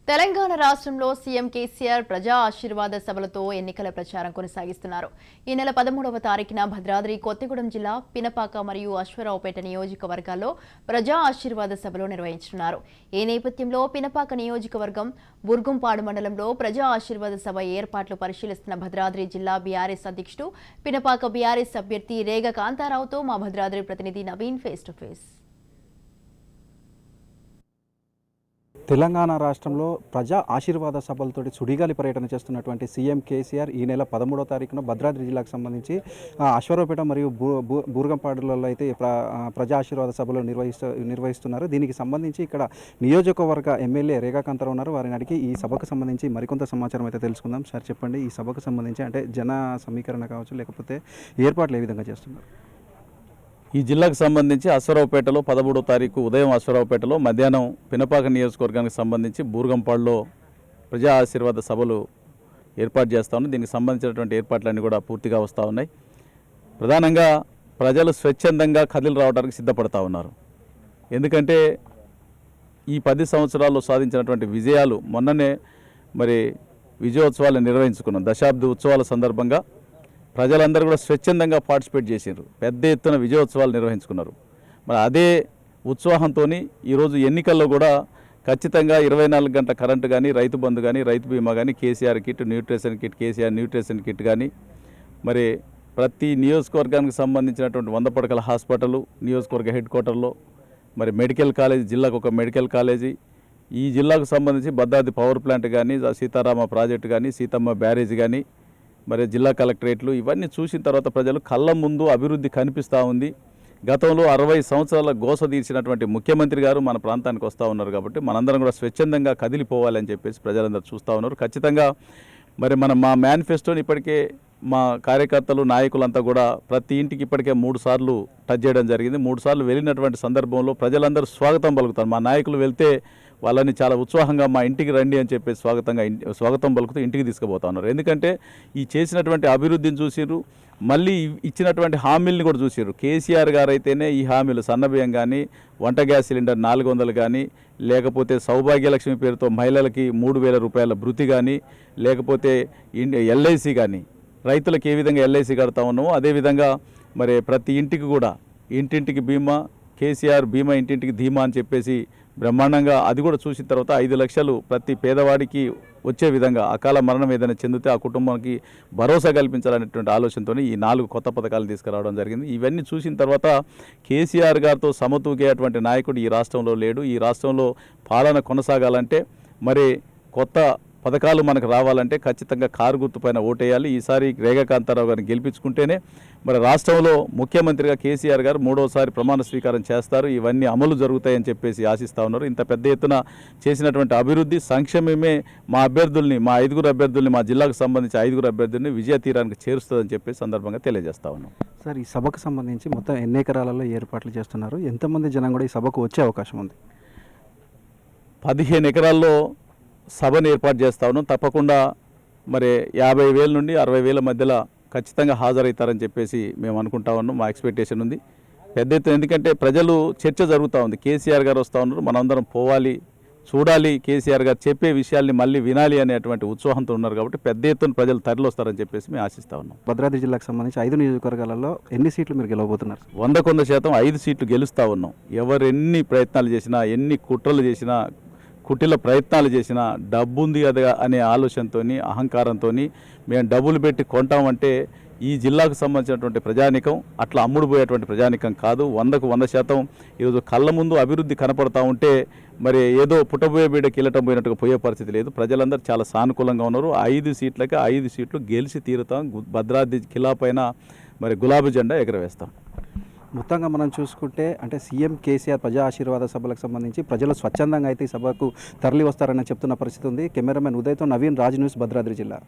తెలంగాణ రాష్ట్రంలో సీఎం కేసీఆర్ ప్రజా ఆశీర్వాద సభలతో ఎన్నికల ప్రచారం కొనసాగిస్తున్నారు. ఈ నెల 13వ తారీఖున భద్రాద్రి కొత్తగూడెం జిల్లా పినపాక మరియు అశ్వరావుపేట నియోజకవర్గాల్లో ప్రజా ఆశీర్వాద సభలు నిర్వహించనున్నారు. ఈ నేపథ్యంలో పినపాక నియోజకవర్గం బుర్గుంపాడు మండలంలో ప్రజా ఆశీర్వాద సభ ఏర్పాట్లు పరిశీలిస్తున్న భద్రాద్రి జిల్లా బీఆర్ఎస్ అధ్యక్షుడు పినపాక బీఆర్ఎస్ అభ్యర్థి రేగ కాంతారావుతో మా భద్రాద్రి ప్రతినిధి Naveen face to face. Telangana రాష్ట్రంలో ప్రజా ఆశీర్వాద సభలతోటి సుడిగాలి పర్యటన చేస్తున్నటువంటి సీఎం కేసీఆర్ ఈ నెల 13వ తారీఖున భద్రాద్రి జిల్లాకు సంబంధించి అశ్వరావుపేట మరియు బూర్గంపాడులలో అయితే ప్రజా ఆశీర్వాద సభలు నిర్వహిస్తున్నారు. దీనికి సంబంధించి ఇక్కడ నియోజకవర్గ ఎమ్మెల్యే రేగా కాంతారావు ఉన్నారు. వారిని అడిగి ఈ సభకు సంబంధించి మరికొంత సమాచారం అయితే తెలుసుకుందాం. సార్ చెప్పండి, ఈ సభకు సంబంధించి అంటే జన సమీకరణ కావచ్చు లేకపోతే ఏర్పాట్లు ఏ విధంగా చేస్తున్నారు? ఈ జిల్లాకు సంబంధించి అశ్వరావుపేటలో 13వ తారీఖు ఉదయం అశ్వరావుపేటలో, మధ్యాహ్నం పినపాక నియోజకవర్గానికి సంబంధించి బూర్గంపాడులో ప్రజా ఆశీర్వాద సభలు ఏర్పాటు చేస్తూ ఉన్నాయి. దీనికి సంబంధించినటువంటి ఏర్పాట్లన్నీ కూడా పూర్తిగా వస్తూ ఉన్నాయి. ప్రధానంగా ప్రజలు స్వచ్ఛందంగా కదిలి రావడానికి సిద్ధపడతా ఉన్నారు. ఎందుకంటే ఈ 10 సంవత్సరాల్లో సాధించినటువంటి విజయాలు, మొన్ననే మరి విజయోత్సవాలు నిర్వహించుకున్నాం. దశాబ్ది ఉత్సవాల సందర్భంగా ప్రజలందరూ కూడా స్వచ్ఛందంగా పార్టిసిపేట్ చేశారు. పెద్ద ఎత్తున విజయోత్సవాలు నిర్వహించుకున్నారు. మరి అదే ఉత్సాహంతో ఈరోజు ఎన్నికల్లో కూడా ఖచ్చితంగా 24 గంటల కరెంటు కానీ, రైతు బంధు కానీ, రైతు బీమా కానీ, KCR kit, nutrition kit, KCR nutrition kit కానీ, మరి ప్రతి నియోజకవర్గానికి సంబంధించినటువంటి 100 పడకల హాస్పిటల్, నియోజకవర్గ హెడ్ క్వార్టర్లో మరి మెడికల్ కాలేజీ, జిల్లాకు ఒక మెడికల్ కాలేజీ, ఈ జిల్లాకు సంబంధించి భద్రాద్రి పవర్ ప్లాంట్ కానీ, సీతారామ ప్రాజెక్టు కానీ, సీతమ్మ బ్యారేజ్ కానీ, మరి జిల్లా కలెక్టరేట్లు, ఇవన్నీ చూసిన తర్వాత ప్రజలు కళ్ళ ముందు అభివృద్ధి కనిపిస్తూ ఉంది. గతంలో 60 సంవత్సరాల గోస తీర్చినటువంటి ముఖ్యమంత్రి గారు మన ప్రాంతానికి వస్తూ ఉన్నారు. కాబట్టి మనందరం కూడా స్వచ్ఛందంగా కదిలిపోవాలని చెప్పేసి ప్రజలందరూ చూస్తూ ఉన్నారు. ఖచ్చితంగా మరి మా మేనిఫెస్టోని ఇప్పటికే మా కార్యకర్తలు, నాయకులంతా కూడా ప్రతి ఇంటికి ఇప్పటికే 3 సార్లు టచ్ చేయడం జరిగింది. 3 సార్లు వెళ్ళినటువంటి సందర్భంలో ప్రజలందరూ స్వాగతం పలుకుతారు. మా నాయకులు వెళ్తే వాళ్ళని చాలా ఉత్సాహంగా మా ఇంటికి రండి అని చెప్పేసి స్వాగతం పలుకుతూ ఇంటికి తీసుకుపోతా ఉన్నారు. ఎందుకంటే ఈ చేసినటువంటి అభివృద్ధిని చూసిర్రు, మళ్ళీ ఇచ్చినటువంటి హామీలను కూడా చూసిర్రు. కేసీఆర్ గారు అయితేనే ఈ హామీలు సన్నబియ్యం కానీ, వంట గ్యాస్ సిలిండర్ 400 కానీ, లేకపోతే సౌభాగ్యలక్ష్మి పేరుతో మహిళలకి 3000 రూపాయల భృతి కానీ, లేకపోతే ఎల్ఐసి కానీ, రైతులకు ఏ విధంగా ఎల్ఐసి కడతా ఉన్నామో అదేవిధంగా మరి ప్రతి ఇంటికి కూడా ఇంటింటికి బీమా, కేసీఆర్ బీమా ఇంటింటికి ధీమా అని చెప్పేసి బ్రహ్మాండంగా అది కూడా చూసిన తర్వాత 5 లక్షలు ప్రతి పేదవాడికి వచ్చే విధంగా, అకాల మరణం ఏదైనా చెందితే ఆ కుటుంబానికి భరోసా కల్పించాలనేటువంటి ఆలోచనతో ఈ 4 కొత్త పథకాలు తీసుకురావడం జరిగింది. ఇవన్నీ చూసిన తర్వాత కేసీఆర్ గారితో సమతూగేటువంటి నాయకుడు ఈ రాష్ట్రంలో లేడు. ఈ రాష్ట్రంలో పాలన కొనసాగాలంటే మరి కొత్త పథకాలు మనకు రావాలంటే ఖచ్చితంగా కారు గుర్తుపైన ఓటేయాలి. ఈసారి రేగా కాంతారావు గారిని గెలిపించుకుంటేనే మరి రాష్ట్రంలో ముఖ్యమంత్రిగా కేసీఆర్ గారు 3వసారి ప్రమాణ స్వీకారం చేస్తారు. ఇవన్నీ అమలు జరుగుతాయని చెప్పేసి ఆశిస్తూ ఉన్నారు. ఇంత పెద్ద ఎత్తున చేసినటువంటి అభివృద్ధి సంక్షేమమే మా అభ్యర్థుల్ని, మా 5 అభ్యర్థుల్ని, మా జిల్లాకు సంబంధించి 5 అభ్యర్థుల్ని విజయ తీరానికి చేరుస్తుందని చెప్పి సందర్భంగా తెలియజేస్తా ఉన్నాం. సార్, ఈ సభకు సంబంధించి మొత్తం ఎన్ని ఎకరాలలో ఏర్పాట్లు చేస్తున్నారు? ఎంతమంది జనం కూడా ఈ సభకు వచ్చే అవకాశం ఉంది? 15 ఎకరాల్లో సభను ఏర్పాటు చేస్తా ఉన్నాం. తప్పకుండా మరి 50,000 నుండి 60,000 మధ్యలో ఖచ్చితంగా హాజరవుతారని చెప్పేసి మేము అనుకుంటా ఉన్నాం. మా ఎక్స్పెక్టేషన్ ఉంది పెద్ద ఎత్తున. ఎందుకంటే ప్రజలు చర్చ జరుగుతూ ఉంది. కేసీఆర్ గారు వస్తూ ఉన్నారు, మనందరం పోవాలి, చూడాలి, కేసీఆర్ గారు చెప్పే విషయాల్ని మళ్ళీ వినాలి అనేటువంటి ఉత్సాహంతో ఉన్నారు. కాబట్టి పెద్ద ఎత్తున ప్రజలు తరలి వస్తారని చెప్పేసి మేము ఆశిస్తూ ఉన్నాం. భద్రాద్రి జిల్లాకు సంబంధించి 5 నియోజకవర్గాలలో ఎన్ని సీట్లు మీరు గెలవబోతున్నారు? 100% 5 సీట్లు గెలుస్తూ ఉన్నాం. ఎవరు ఎన్ని ప్రయత్నాలు చేసినా, ఎన్ని కుట్రలు చేసినా, కుటిల ప్రయత్నాలు చేసిన డబ్బు ఉంది కదా అనే ఆలోచనతో, అహంకారంతో మేము డబ్బులు పెట్టి కొంటామంటే ఈ జిల్లాకు సంబంధించినటువంటి ప్రజానికం అట్లా అమ్ముడుపోయేటువంటి ప్రజానికం కాదు. 100% ఈరోజు కళ్ళ ముందు అభివృద్ధి కనపడతా ఉంటే మరి ఏదో పుట్టబోయే బిడ్డ కీలటం పోయినట్టుగా పోయే పరిస్థితి లేదు. ప్రజలందరూ చాలా సానుకూలంగా ఉన్నారు. 5 సీట్లకి 5 సీట్లు గెలిచి తీరుతాం. భద్రాద్రి కిలా పైన మరి గులాబీ జెండా ఎగరవేస్తాం. మొత్తంగా మనం చూసుకుంటే అంటే సీఎం కేసీఆర్ ప్రజా ఆశీర్వాద సభలకు సంబంధించి ప్రజలు స్వచ్ఛందంగా అయితే ఈ సభకు తరలి వస్తారని చెప్తున్న పరిస్థితి ఉంది. కెమెరామెన్ ఉదయ్తో నవీన్, రాజ్ న్యూస్, భద్రాద్రి జిల్లా.